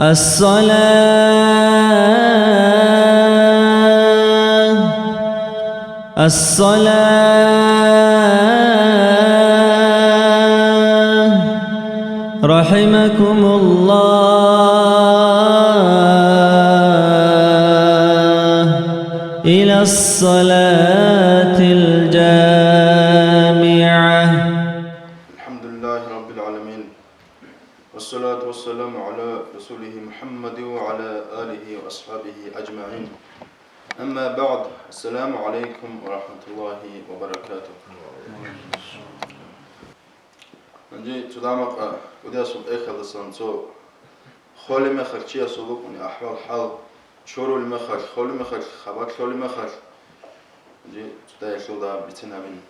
الصلاة رحمكم الله إلى الصلاة الجامعة. الحمد لله رب العالمين والصلاة والسلام على رسوله محمد وعلى آله وأصحابه أجمعين. أما بعد، السلام عليكم ورحمة الله وبركاته. نجي تدامق وديا سوق إخل السنتو خول مخل شيا سوق من أحوال حال شورو المخل خول مخل خباك خول مخل نجي تدا يخل دا بتنا من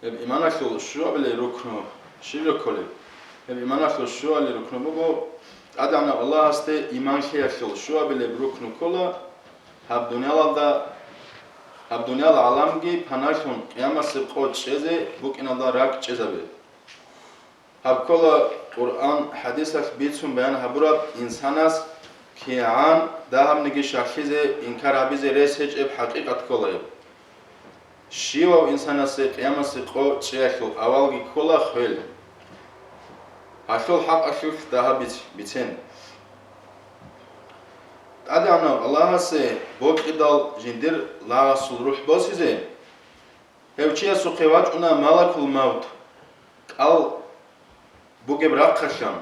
يب إيمان أخل شو قبل ركنه شيل كله يب إيمان أخل شو قبل ركنه بقو أدعنا الله استي إيمان خي أخل شو قبل ركنه كله هب دنيا العالم جي بناشون قيامة سقوط شيء بوك إن الله راك شيء هب كله قرآن حديثك بيتهم بيان هبرة إنسانس كيان دهم نجي شخص إنكار عبيز رسج إب حقيقة كله شيء إنسانس قيامة سقوط شيء أول جي كله خيل أشوف حق أشوف ده بيتين أدعنا الله سه بوك إدال جندر لا رسول روح باسيزه هوچيا سقيواج أنا ملك الموت قال بوجب رقشان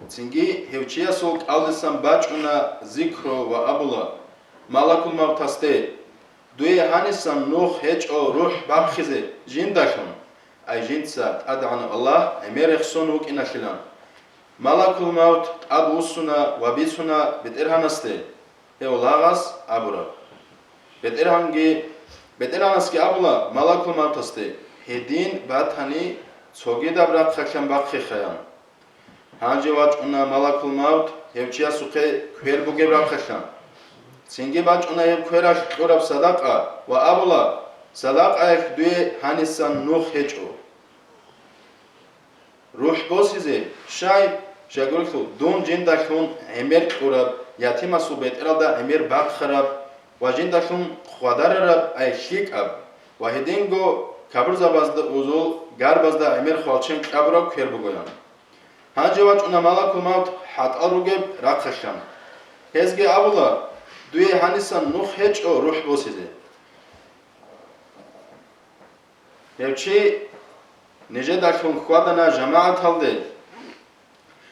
تنجي هوچيا سوق قال دسم باج أنا ذكر وأبلا ملك الموت هسته دوي هانسان نوح هج أو روح بخزه جندشان أي جند سات أدعنا الله أمير خسونوك إن خلان ملك الموت أبوسنا وبيسنا بترهنسته هؤلاء أبورا بترهنسكي أبولا ملك الموت هسته هدين باتهني صوغي دبرات خشم باقي خيان هانجي واج أنا ملك الموت هوچيا سوقي كوير بوغي برات خشم سنجي باج أنا هب كويراش كورب صدقة وأبولا صدقة دوي هانسان نوخ هجو روح بوسيزي شايقولكو دون جندشون امير كورب يتيما سوبيت إرادة امير باق خراب وجندشون خوادر رب اي شيك اب وهدينگو كبر زبازده اوزول غار بازده امير خوالچن كبرا كوير بگويان هانجي واج انا ملك الموت حد اروگب رقشان هزگي ابولا دوي هانسان نوخ هج او روح بوسيزي هوچي نجه داشون خوادنا جماعت هلده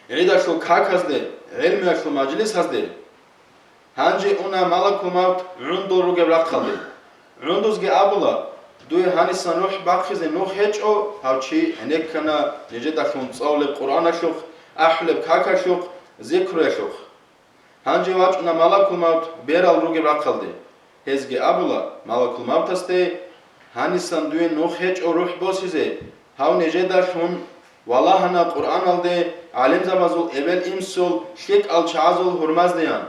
عيداشو كاك هزده علمياشو مجلس هزده هانجي انا ملك الموت عندو روگب رقالده عندوزگي ابولا دوي هانسان روح باقخزه نوخ هج او هاوچي هنكنا نجه داشون صاول قرآن شوخ أحلب كاكا شوخ ذكر شوخ هانجي واج انا ملك الموت بيرال روگب رقالده هزگي ابولا ملك الموت هسته هانسان دوي نوخ هج او روح بوسيزه هاو نجه داشون والله هنا قرآن alde alim zamazul evvel imsul şek al çazul hurmaz diyan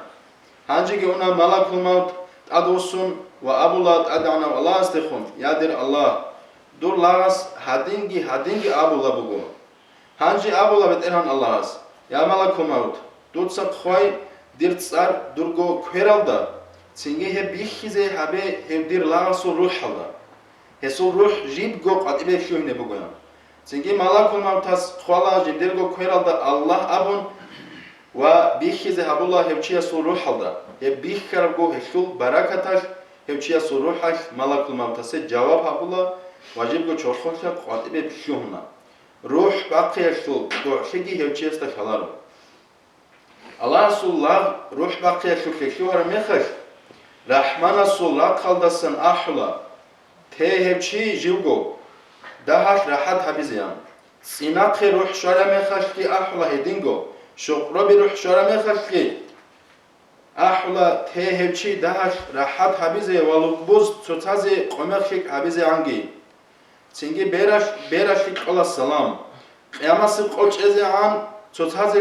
hangi ki ona malakul maut adosun ve abulat adana Allah astikhum yadir Allah dur lagas hadingi abula bugu hangi abula beterhan Allahas ya malakul maut dutsa khoy dir tsar durgo kheralda singe he bihize habe hevdir lagasul ruh halda hesul ruh jib go qatibe shoyne bugu Çünkü malakul mevtas xvala jindirgo kweralda Allah abun ve bihize habullah hevçiya suruh halda. Hep bih karabgo heşul barakataş hevçiya suruhaş malakul mevtase cevap habullah vacibgo çorxoşa qatibe pişuhna. Ruh baqiya şul doşegi hevçiya sta xalaru. Allah Rasulullah ruh baqiya şul heşuhara mekhaş. Rahman Rasulullah qaldasan ahula. Te hevçi jilgo دهش راحت حبیزیم سیناق روح شرم خشکی احلا هدینگو شقرب روح شرم خشکی احلا تهبچی دهش راحت حبیزه ولوبوز توتازی قمخشک حبیزه انگی چنگی بیرشک قلا سلام قیامسی قوچ ازی آن توتازی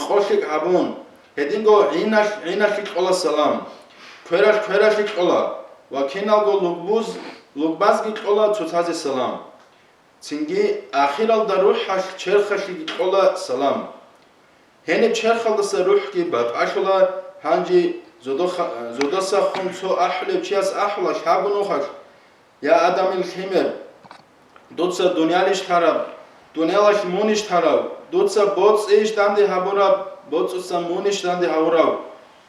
قوشک حبون هدینگو عینشک قلا سلام کورشک قلا و کینالگو لوبازگی قلا توتازی سلام Çünkü ahir alda ruh çerxaşı ola salam. هنب چرخلدسا روح کی بات اشلا هنجی زودسا خونسو احلب چیاس احلا شابونو خش یا آدم الخمر دوتسا دنیالیش تراب دنیالاش مونیش تراب دوتسا بوتس ایش دنده هبوراب بوتسا مونیش دنده هبوراب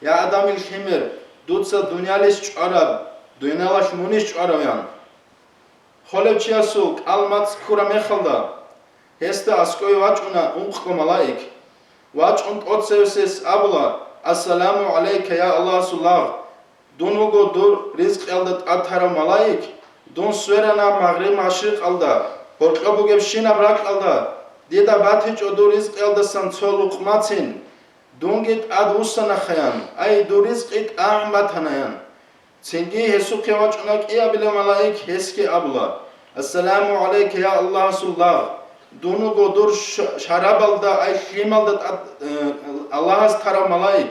یا آدم الخمر دوتسا دنیالیش چاراب دنیالاش مونیش چاراب یان خالب چیاسو کلمات کورا میخلدا هسته اسکوی واچونا اونخو ملائک واچون قدسوسس ابلا السلام علیک یا الله سلام دونوگو دور رزق الدت اتارا ملائک دون سورنا مغرب مشرق الدا هرقبو گب شینا براک الدا دیدا باتیچ او دور رزق الدسان چولوق ماتین دونگیت ادوستنا خیان ای دور رزق ایت احمبتانایان چنگی هسوقی واچوناک ای ابل ملائک هسکی ابلا السلام علیک یا الله سلام دونوگو دور شراب الدا ای خیم الدت الله از تارا ملائک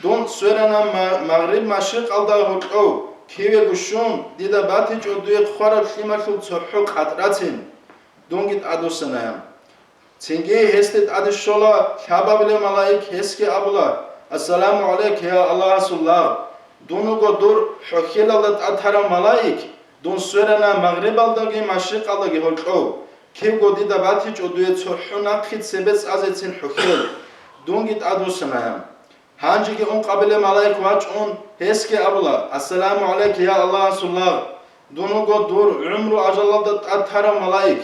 دون سورنا مغرب مشرق الدا هرقو کیوی گوشون دیده باتیچ او دوی خوارا خیمشو چوحو قطراتین دونگیت ادوستنایم چنگی هستید ادشولا شابابل ملائک هسکی ابلا السلام علیک یا الله سلام دونوگو دور حخیل الدت اتارا ملائک دون سورنا مغرب الداگی مشرق الداگی هرقو کیو دیده باتیچ او دوی چوحو نقید سبس ازیتین حخیل دونگیت ادوستنایم هنجی اون قبل ملائک واچ اون هسکی ابلا السلام علیک یا الله سلام دونوگو دور عمر و اجل الدت اتارا ملائک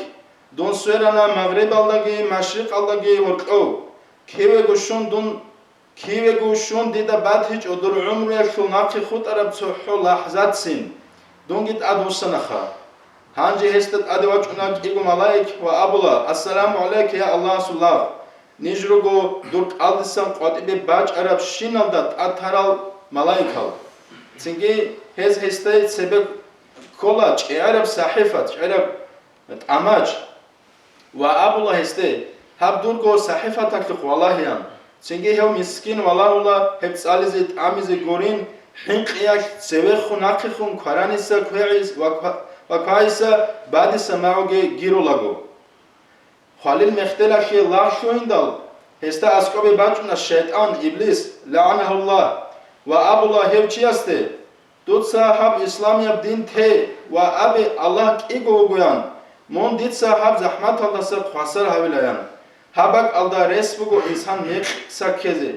دون سورنا مغرب الداگی مشرق الداگی هرقو کیوی گوشون دیده باتیچ او دور عمر یشو نقی خود عرب چوحو لحظات سین دونگیت ادوستنخا هنجی هستت ادواچ اوناک ایگو ملائک و ابلا السلام علیک یا الله سلام نیجروگو دور aldisam قطبی باج عرب شین الدت اتارال ملائکال چنگی هسته سبب کولا چه عرب صحیفت عرب اماج و ابلا هسته هب دورگو صحیفت اکلق والله چنگی هاو مسکین والله الله هب سالیزید آمیزی گورین حنقیاش سویخو نقیخون کرانیسا و کایسا بعدیسا معوگه گیرو لگو خالل مختلفی لاشو ایندال هسته اسکوبی بچونا شیطان ابلیس لعنه الله و ابلا هاو چی استه دوت صاحب اسلامی اب دین ته و اب الله ایگو گویان مون دید صاحب زحمت الله سر خواستر حویلیان هبک الدا رس بگو انسان میق سکیزی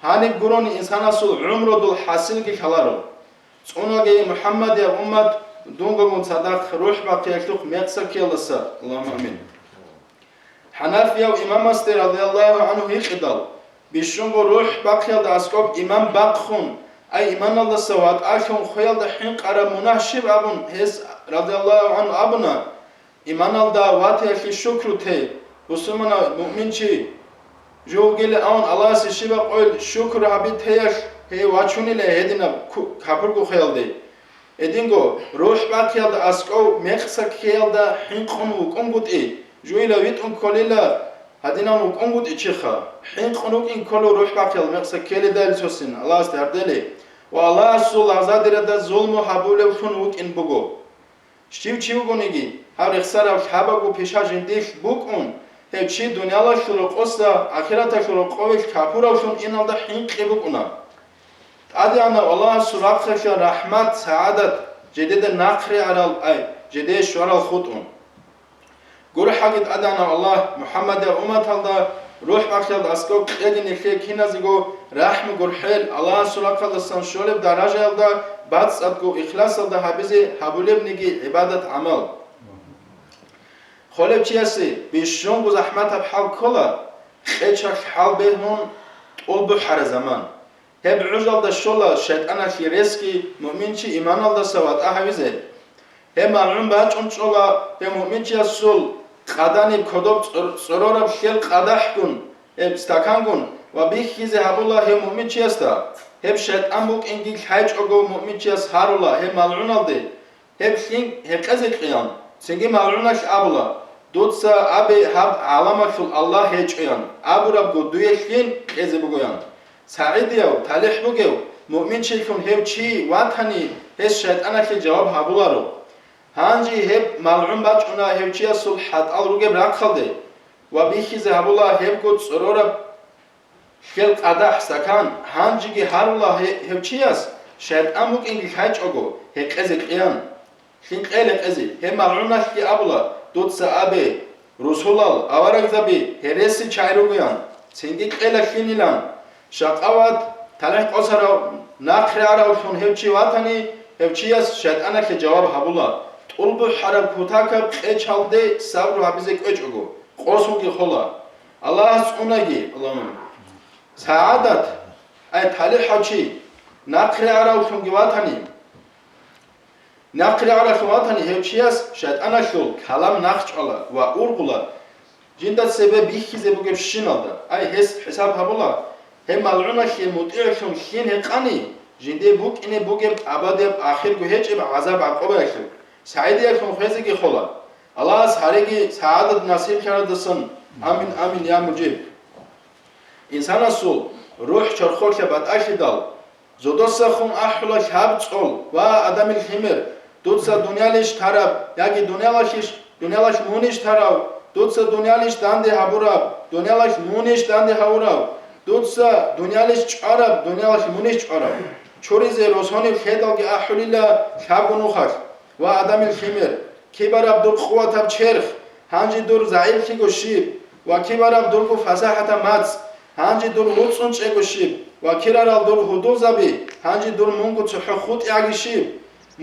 هانی گرون انسان اصول عمر دل حاصل کی خلارو چونوگی محمد یا امت دونگون صدق روح باقی اکتوخ میق سکیل سر اللهم امین حنفی و امام است رضی الله عنه هیچ بیشونگو روح باقی الدا اسکوب امام باقخون ای ایمان الله سواد آشون خویل ده حنق عرب منحشب ابون هس رضی الله عنه ابونا ایمان الله واتی اخی شکر ته بسمنا مؤمن چی جو گل آن الله سی شیبا قول شکر حبی تیش هی واچونی له هدینا کپر کو خیال دی ادینگو روح باقی الدا اسکو مخسک خیال ده حنقون و کنگوت ای جوی لویت اون کلیلا هدینا و کنگوت ای چیخا حنقونوک این کلو روح باقی الدا مخسک کلی دل سوسین الله است دردلی و الله اصول لحظه دیرده ظلم و حبول و کنوک این بگو چیو گونگی هر اخسار او حبگو پیشا جندیش بکن هیچ چی دنیالا شروع قصدا آخرت شروع قویش کپورشون این الدا حنقی بکنه ادی انا الله سراغش رحمت سعادت جدید نقری علال ای جدید شورال خودون گور حقیقت ادی انا الله محمد امت الدا روح بخشد اسکو یکی نخی کی نزگو رحم گرحل الله سراغ لسان شولب درجه الدا بعد صدقو اخلاص الدا حبیزی حبولب نگی عبادت عمل خالب چی هستی؟ بیشون گو زحمت اب حال کلا ایچاک حال بهمون اول بحر زمان هب عجل دا شولا شیطان اخی رسکی مؤمن چی ایمان الدا سواد احویزه هم معلوم باید چون شولا هم مؤمن چی اصول قدانی کدوب سرورب خیل قدح کن هم استکان کن و بیخیزه حبولا هم مؤمن چی هستا هم شیطان بوک اینگی خیج اگو مؤمن چی هست هارولا هم معلوم الده هم خینگ هم قزی قیان سنگی معلومش ابلا دوتسا ابی هب علامشول الله هیچ ایان ابو رب گو دویشین قزی بگویان سعیدیو تلیح بگیو مؤمن چیکون هیو چی واتنی هیچ شیطان اکی جواب هبولا رو هنجی هیب معلوم بچ اونا هیو چی اصول حد ال رو گب رق خلده و بیخیز هبولا هیب گود سرورب ხელ ყადაჰ საკან ჰანჯიგი ჰარულა ჰევჩიას შეტან მუკინგი ხაჭოგო ჰეყეზე ყიან შინ ყელე ყეზი ჰე მალუნაში აბლა დოცა აბე რუსულალ ავარაგზაბი ჰერესი ჩაიროგიან ცინგი ყელა შინილან შაყავად თალახ ყოსარა ნახრე არავშონ ჰევჩი ვათანი ჰევჩიას შეტანახე ჯავაბ ჰაბულა ტულბუ ჰარაბ ქუთაკა ყეჩალდე საბრ აბიზე კვეჭოგო ყოსუგი ხოლა ალლაჰს უნაგი ალლაჰ საადათ აი თალი ჰაჩი ნახრე არავშონ გივათანი ნახრე არავშონ ვათანი ჰევჩიას შეტანაშულ ქალამ ნახჭალა ვა ურღულა ჯინდა სებე ბიხიზე ბუგებ შინალდა აი ეს ჰესაბ ჰაბულა ჰე მალუნაში მუტიაშონ შინ ჰეყანი ჟინდე ბუკინე ბუგებ აბადე ახირ გუჰეჭებ აზაბ აყობაშო საიდია ხომ ხეზიგი ხოლა ალლაჰს ჰარეგი საადად ნასიბ ქარადასან ამინ ამინ ია მუჯიბ ინსანასულ რუჰ ჩორხოქა ბატაშიდალ ზოდოსა ხომ აჰლა შაბწყოლ ვა ადამილ ჰიმერ დუცა დუნიალიsh თარაბ იაგი დუნიალაშ მუნიშ თარავ დუცა დუნიალიsh დანდე ჰაბურაბ დუნიალაშ მუნიშ დანდე ჰაურაბ დუცა დუნიალიsh ჭარაბ დუნიალაშ მუნიშ ჭარაბ ჩორიზე როსონი ხედალგი აჰლილა შაბუნუხარ ვა ადამილ ჰიმერ ქიბარაბ დურ ხვათაბ ჩერხ ჰანჯი დურ ზაილ ქიგოში ვა ქიბარაბ დურ კუ ფასაჰატა მაც ჰანჯი დურ ლუცუნ ჭეგოში ვა ქირარალ დურ ჰუდუზაბი ჰანჯი დურ მუნგუ ცუჰხუტ იაგიში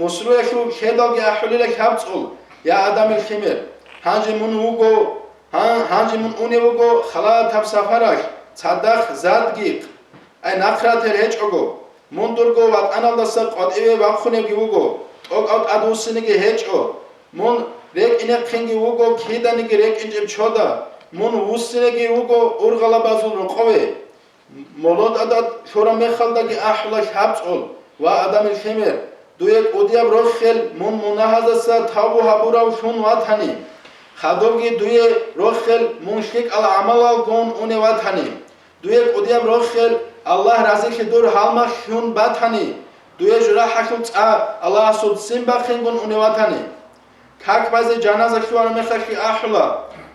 მოსრუეხუ ქედალგი აჰლილა ქაბწყულ ია ადამილ ჰიმერ ჰანჯი მუნ უგო ჰანჯი მუნ უნე უგო ხალა თაბ საფარაშ ცადახ ზადგი აი ნახრათერ ჰეჭოგო მუნდურგო ვატანალდასა ყოტივე ვახუნეგი უგო ტოკავ ადუსინიგი ჰეჭო მუნ რეკინე ხინგი უგო ქიდანიგი რეკინჭებ ჩოდა მუნ უსინიგი უგო ურღალაბაზულ როყოვე მოლოდადა შორა მეხალდაგი აჰლა შაბწყულ ვა ადამილ ჰიმერ დუე ყუდიაბ როხელ მუნ მუნაჰაზასა თავუ ჰაბურავ შუნ ვათანი ხადოგი დუე როხელ მუნ შიკალ ამალალ გონ უნე ვათანი დუე ყუდიაბ როხელ ალლაჰ რაზიქი დურ ჰალმა შუნ ბათანი დუე ჟრაჰაშუ ცა ალლაჰ სუდ სიმბახენ გონ უნე ვათანი ქაკბაზე ჯანაზა შუარა მეხაში აჰლა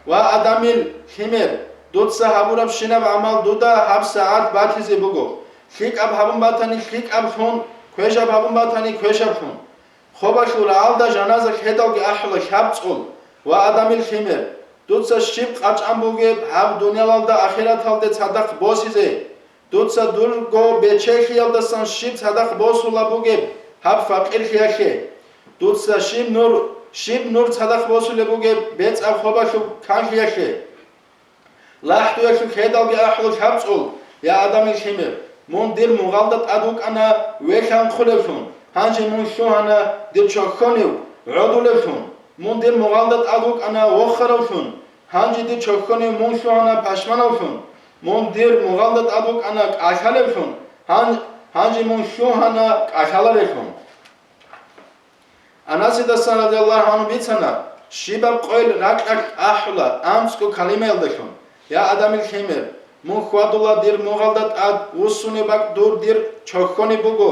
ვა ადამილ ჰიმერ დუცა ჰაბურაბ შინაბ ამალ დუდა ჰაბ საათ ბათიზე ბუგო შიკაბ ჰაბუნ ბათანი შიკაბ შუნ ქვეშაბ ჰაბუნ ბათანი ქვეშაბ შუნ ხობაშურ ალდა ჟანაზა ქედალგი აჰლა შაბწყულ ვა ადამილ ჰიმერ დუცა შიბ ყაჭამბუგე ჰაბ დუნიალალდა ახირათალდე ცადახ ბოსიზე დუცა დურგო ბეჩეხიალდა სან შიბ ცადახ ბოსულაბუგე ჰაბ ფაყირ ხიაშე დუცა შიბ ნურ ცადახ ბოსულებუგე ბეწა ხობაშუ ქანხიაშე ლაჰტუაშუ ქედალგი აჰლა შაბწყულ ია ადამილ ჰიმერ მონ დირ მუღალდა ტადუკანა ვეხან ხულევშუნ ჰანჯი მონ შუჰანა დირ ჩოქონიუ როდულევშუნ მონ დირ მუღალდა ტადუკანა ოხარავშუნ ჰანჯი დირ ჩოქონიუ მონ შუჰანა პაშმანავშუნ მონ დირ მუღალდა ტადუკანა ყაშალევშუნ ჰანჯი მონ შუჰანა ყაშალარევშუნ ანასიდასა რადიალლაჰუ ანჰუ ბიცანა შიბაბ ყოილ რაკაკ აჰლა ამსკო კალიმელდაშუნ ია ადამილ ჰიმერ მონ ხვადულა დირ მუღალდა ტად უსუნებაკ დურ დირ ჩოქონი ბუგო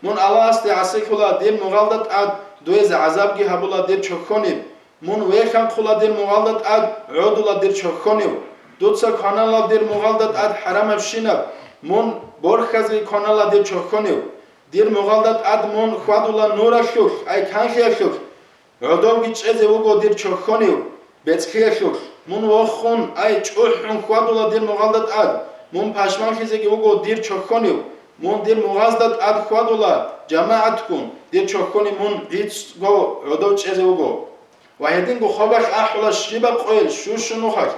მონ ალასტე ასეკულა დირ მუღალდა ტად დუეზ აზაბგი ჰაბულა დირ ჩოქონი მონ ვეხან ხულა დირ მუღალდა ტად როდულა დირ ჩოქონი დუცა ქანალა დირ მუღალდა ტად ჰარამებ შინაბ მონ ბორხაზი ქანალა დირ ჩოქონი დირ მუღალდა ტად მონ ხვადულა ნურაშუშ აი ქანშიაშუშ როდომგი ჭეზე უგო დირ ჩოქონი ბეცხიაშუშ მონ ოხუნ აი ჭუჰუნ ხვადულა დირ მუღალდა ტად მონ ფაშმანხიზეგი უგო დირ ჩოქონი მონ დირ მუღაზდა ტად ხვადულა ჯამაატკუნ დირ ჩოქონი მონ იც გო როდო ჭეზე უგო ვაჰედინგო ხობაშ აჰლა შიბა ყოილ შუშუნუხაშ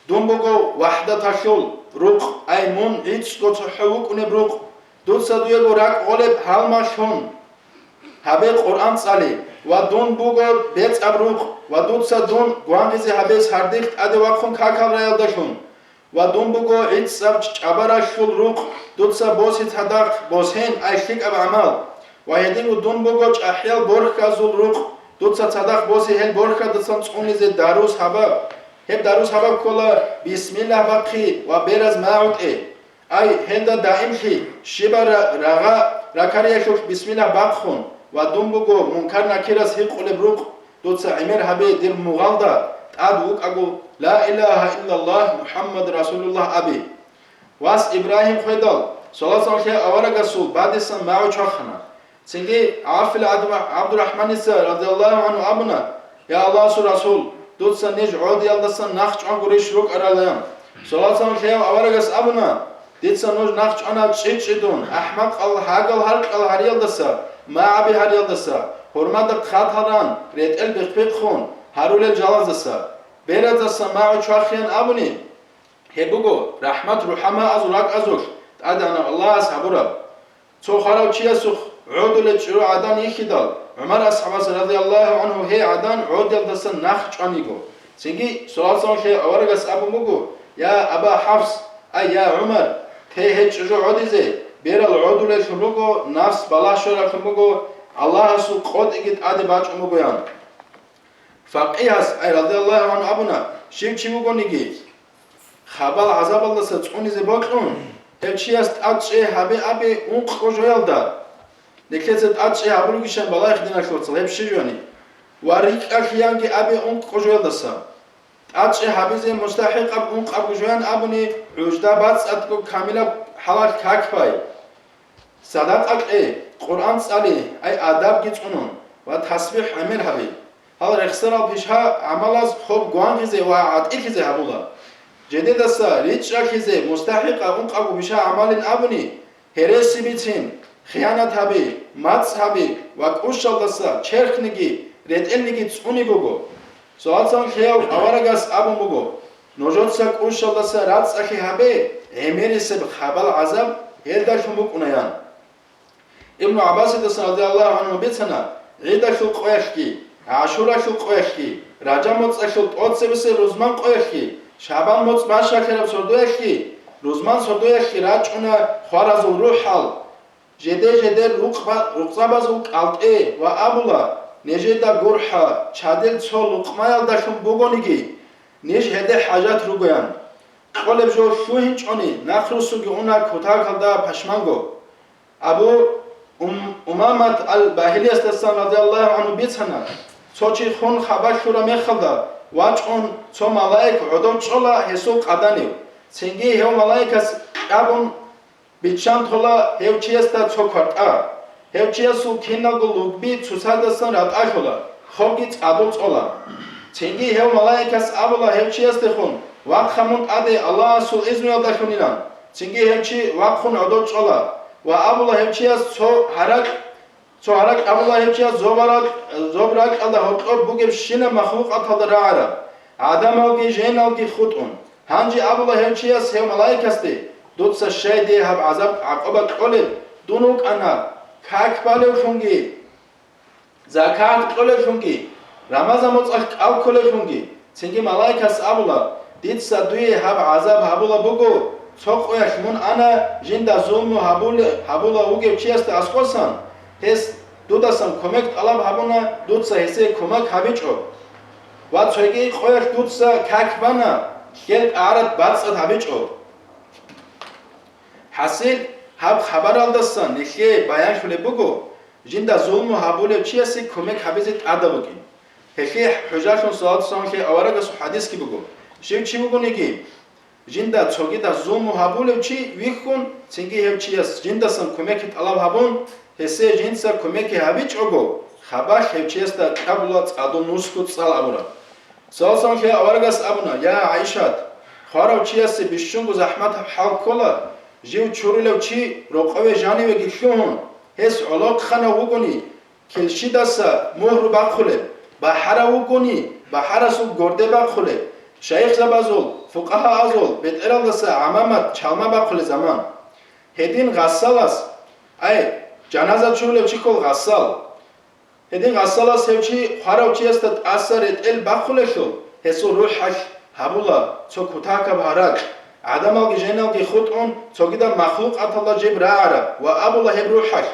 დუმბოგო ვაჰდათაშულ რუყ აი მონ იც გო ცჰუუკუნე რუყ დუცა დუეგო რაკ ყოლებ ჰალმაშონ ჰაბე ყურან წალი ვა დუნ ბუგო ბეწაბრუყ ვა დუცა დუნ გვანგიზე ჰაბეს ჰარდიხ ადე ვახუნ ქაკალრაელდაშონ ვა დუნ ბუგო იც ჭაბარაშულ რუყ დუცა ბოსი თადახ ბოსენ აი შიკაბ ამალ ვაჰედინგო დუნ ბუგო ჭაჰიალ ბორხაზულ რუყ დუცა თადახ ბოსი ჰელ ბორხა დაცან წუნიზე დარუს ჰაბა ჰებ დარუს ჰაბა ქოლა ბისმილაჰ ბაყი ვა ბერაზ მაუტე აი ჰენდა დაიმხი შიბა რაღა რაკარიაშო ბისმილაჰ ბაყხუნ ვა დუმბუგო მუნკარ ნაკირას ჰიყულებ რუყ დუცა იმერ ჰაბე დირ მუღალდა ტად უკაგო ლა ილაჰა ილალლაჰ მუჰამმად რასულულლაჰ აბი واس إبراهيم خيدال صلاة الله أورا رسول بعد سن معه شخنا سنجي عافل عبد الرحمن السر رضي الله عنه أبنا يا الله رسول دوت سنج عود يلدسن نخش عن قريش روك أراليان صلاة الله أورا رس أبنا ديت سنوج نخش عنا تشيدون أحمق الحاقل هرق الهريال دسا ما عبي هريال دسا هرمات خاطران ريت البخبخ خون هرول الجلاز دسا بيرد دسا معه شخيان أبني هبوغو رحمت روحما أزوراك أزوش أدانا الله أصحابه تو خراو چيا سوخ عودل چرو عدان يخيدال عمر أصحابه رضي الله عنه هي عدان عودل دسن نخ چانيگو سنگي سوال سان خي أورغس أبو مگو يا أبا حفص أي يا عمر تيه چرو عوديزي بيرال عودل شمگو نفس بلا شورا خمگو الله سو قد اگت أدي باچ مگو يان فقيهس أي رضي الله عنه أبونا شيم چي مگو نگي خبال عذاب الله سچونيزي باقون هفچيست أتشي هبي أبي أنق قجويلدا نكتت أتشي هبلوگيشن بالا خدينا شورتسل هفشي جواني وريك أخيانگي أبي أنق قجويلدا سا أتشي هبيزي مستحق أب أنق قجويان أبني عجدا باتس أتكو كاملا حلاك كاكباي صدق أكي قرآن سالي أي آداب جيتونون وتصبيح عمل هبي هل رخصر البيشها عملاز خوب گوانگيزي وعادئكيزي هبولا جديد سا ريتش أكيزي مستحق أنق أبو بيشها عمال أبني هرسي بيتين خيانة هبي ماتس هبي وكوشال دسا چرخ نگي ريتل نگي تسوني بوگو سوال سان خيو أورغاس أبو بوگو نوجود سا كوشال دسا راتس أخي هبي اميري سب خبال عذاب هيدا شموك أنيان ابن عباس دسا رضي الله عنه بيتنا عيدا شو قويشكي عاشورا شو قويشكي راجا موتس أشو تقود بس روزمان قويشكي شعبان موتس باشا خراب سردويشكي روزمان سردويشكي راج أنا خوارز روح حال جده رقصا بازو قلقه و أبولا نجده گرحا چادل چو لقمایل داشون بگونیگی نج هده حاجات رو گویان قلب جو شو هنچ آنی نخروسو گی اونا کتا کلده پشمانگو ابو امامت الباهلی استستان رضی الله عنه بیتسانا چوچی خون خبر شورا میخلده واج اون چو ملائک عدو چولا حسو قدانیو چنگی هیو ملائک از ابون بیچان تولا هیوچیستا چو کارتا هیوچیسو کیناگو لوگبی چوسادستان رات آشولا خوگیت عدوچ اولا چنگی هیو ملائک از ابولا هیوچیست خون وقت خمون عده الله سو ازمیال داشونیران چنگی هیوچی وقت خون عدوچ اولا و ابولا هیوچیست چو حرک ابولا هیوچیست زوبراک ادا حقور بوگب شین مخلوق اتال رعرا آدم الگی جین الگی خود اون هنجی ابولا هیوچیست هیو ملائک استی دوتسا شایدی هب عذاب عقبت قلب دونوک انا کاک بالو شونگی زکات قلب شونگی رمضان مطلق او قلب شونگی چنگی ملائکس ابولا دیتسا دوی هب عذاب هبولا بگو چوق اویش من انا جنده ظلم هبولا اوگیب چی است اسکوسان هست دودسان کمک علاب هبونا دوتسا هسته کمک هبیچو و چوگی خویش دوتسا کاک بانا خیل عرد بادسد هبیچو حاصل هب خبر алдасан нехе баян шуле бугу жинда зулму хабуле чиаси кумек хабизит адабуки хехе хужашун саат санхе аварагас хадис ки бугу шив чи бугу неги жинда чогида зулму хабуле чи вихун цинги хев чиас жинда сан кумекит алав хабун хесе жинса кумеки хабич ого хабаш хев чиаста кабула цадун нуску цал абура саат санхе аварагас абуна я айшат харав чиаси бишчунгу захмат хал кола جیو چورلو چی رقابه جانی و گیشون هست علاق خانه وگونی کلشی دسته مهر بخوله بحر وگونی بحر سو گرده بخوله شیخ زبازول فقها ازول بیت ارال دسته عمامت چالما بخوله زمان هدین غسال است ای جنازه چورلو چی کل غسال هدین غسال است هفچی خواراو چی است اثر ال بخوله شو هسو روحش هبولا چو کتاک بحرک عدم الگی جنال کی خود اون چوگیدا مخلوق اتالا جب رعرا و ابولا هب روحش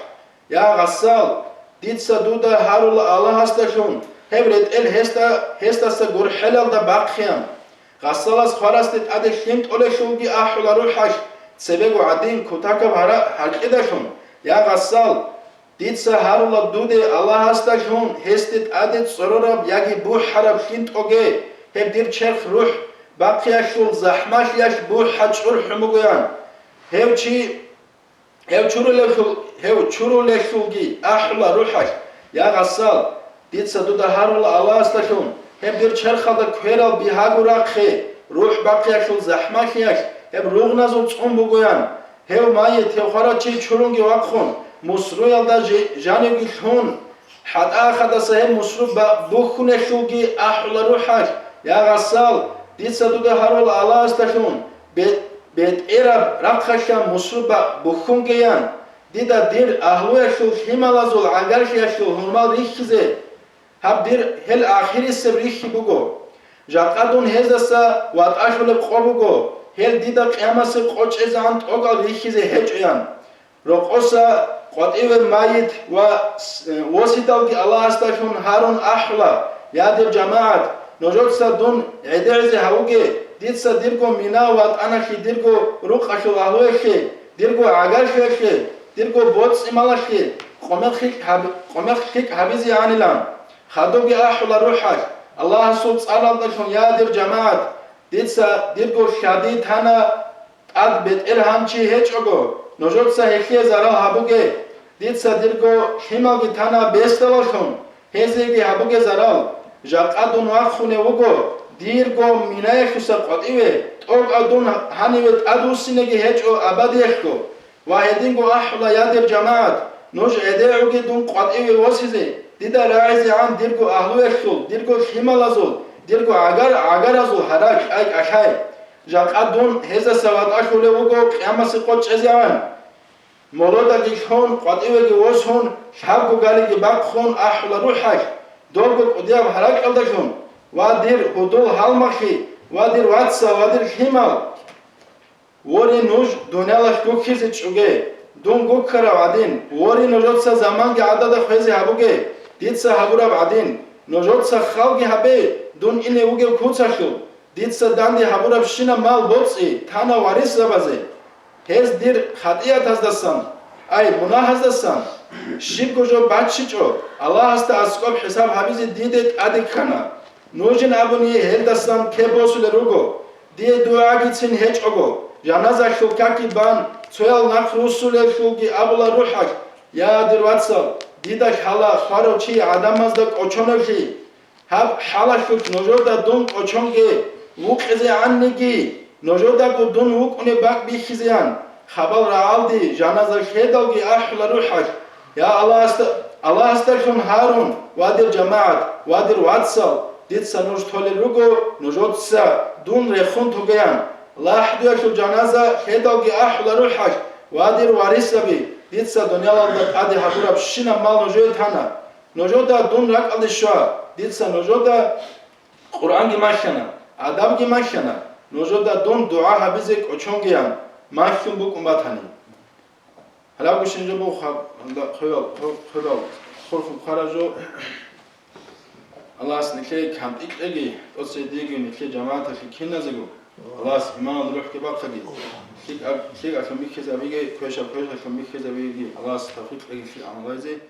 یا غسال دیتسا دودا هارولا الله هستشون هبرد ال هستا سا گر حلال دا باقیان غسال از خواراستید اده شیمت اوله شوگی احولا روحش سبگو عدین کتاکا بحرا حلقیدشون یا غسال دیتسا هارولا دوده الله هستشون هستید اده صروراب یاگی بوح حراب شیمت اوگه هب دیر چرخ روح باقیش شول زحمش یش بو حج روح مگویان hev çuruleksulgi ahla ruhak ya gassal ditsa duda harul Allah stakun hem bir çerxada kveral bihagurakhe ruh bakyaşul zahmakyak hem ruhnazul çumbugoyan hev mayet hev kharachi çurungi vakkhun musruyalda janegilhun hatta khadasa hem musru bukhuneksulgi ahla ruhak ya gassal ditsa duda harul Allah stakun bet erab rakhaşan musruba bukhungeyan dida dir ahluyaşul himalazul agarşyaşul normal rikhize hab dir hel ahiri sebrikhi bugo jaqadun hezasa wat ashule qobugo hel dida qiyamasi qochezan togal rikhize heçyan roqosa qotive mayit va wasitalgi Allah astashun harun ahla yadir jamaat nojotsa dun edeze hauge ditsa dirgo minawat anahi dirgo ruqashul ahluyashi dirgo agarşyashi dirgo bots imalashi qomekhik habizi anilan Hadogi ahla ruhak Allah sub salallaşun yadir cemaat ditsa dirgo shadi thana ad bet elhamchi hechogo nojotsa hekhiye zaral habuge ditsa dirgo himagi thana bestalaşun hezegi habuge zaral jaqadun wakhune ugo dirgo minayeshusa qotive tog adun hanivet adusinegi hecho abadiyeshko wahedingo ahla yadir cemaat noj edeuge dun qotive wasize Dida raizi an dirgo ahluyaşul, dirgo himalazul, dirgo agarazul harak ay aşay. Jaqadun heza savat aşule ugo qiyamasi qochezyan. Moloda gishon qativegi woshon shabgo galigi bakkhon ahla ruhak. Dolgo qudiyab harak aldashon. Vadir hudul halmahi, vadir watsa, vadir himal. Wori nuj dunyalash gukhizi chuge. Dun gukkara vadin. Wori nujotsa zamangi adada khwezi habuge. Ditsa haburab adin, nojotsa khalgi habe, dun ine uge kutsashu, ditsa dandi haburab shina mal botsi, tana varis zabaze. Hez dir khatiyat hazdasan, ay munah hazdasan, shib gojo batchicho, Allah hasta askop hisab habizi didet adikhana. Nojin abuni heldasan kebosule rugo, diye dua gitsin heç ogo, janaza shukaki ban, tsoyal nakrusule shugi abula ruhak, ya dir watsal. Dida hala kharochi adamazda qochonevshi hab hala shuk nojoda dun qochonge vuqize annegi nojoda go dun vuqune bak bikhizian khabal raaldi janaza khedalgi ahla ruhak ya Allah astashun harun wadir jamaat wadir watsal ditsa noj tole rugo nojotsa dun rekhun togean lahdu yashul janaza khedalgi ahla ruhak wadir warisabi Ditsa dunyalarda adi haburab shina mal nojoy thana. Nojoda dun rak alishwa. Ditsa nojoda Qur'an gi mashana. Adab gi mashana. Nojoda dun dua habizek ochongiyan. Mashun bu kumbatani. Hala bu shinjo bu khoyal khurfu kharajo. Allah snikhe kam ikegi otse digi nikhe jamaata khikinazego. Allah iman ruh ke baqagi. Klik akşam bir kez abige, köşe akşam bir kez abige. Allah tevfik versin.